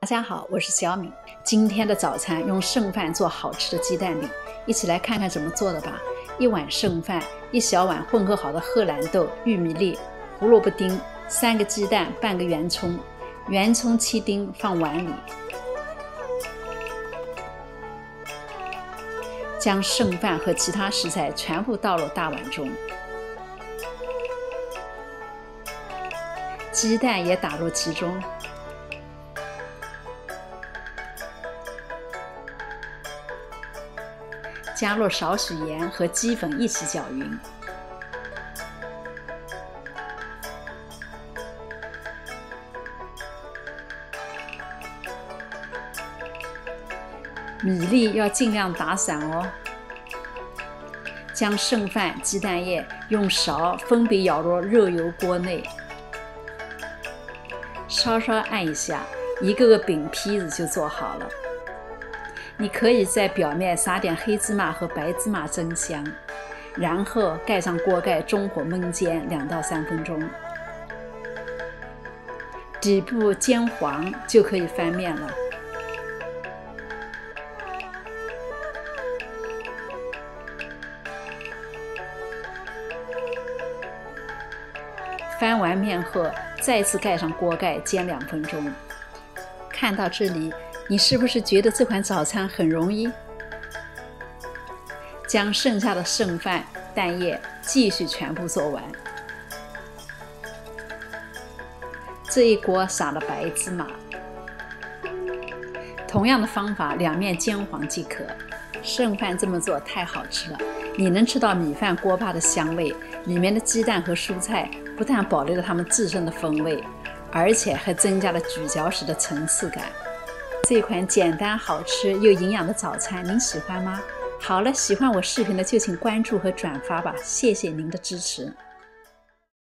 大家好，我是小敏。今天的早餐用剩饭做好吃的鸡蛋饼，一起来看看怎么做的吧。1碗剩饭，1小碗混合好的荷兰豆、玉米粒、胡萝卜丁，3个鸡蛋，半个圆葱，圆葱切丁放碗里。将剩饭和其他食材全部倒入大碗中，鸡蛋也打入其中。加入少许盐和鸡粉一起搅匀，米粒要尽量打散哦。将剩饭、鸡蛋液用勺分别舀入热油锅内，稍稍按一下，一个个饼坯子就做好了。你可以在表面撒点黑芝麻和白芝麻增香，然后盖上锅盖，中火焖煎2到3分钟，底部煎黄就可以翻面了。翻完面后，再次盖上锅盖煎2分钟。看到这里，你是不是觉得这款早餐很容易？将剩下的剩饭、蛋液继续全部做完。这一锅撒了白芝麻。同样的方法，2面煎黄即可。剩饭这么做太好吃了，你能吃到米饭锅巴的香味，里面的鸡蛋和蔬菜不但保留了它们自身的风味，而且还增加了咀嚼时的层次感。这款简单好吃又营养的早餐您喜欢吗？好了，喜欢我视频的就请关注和转发吧，谢谢您的支持。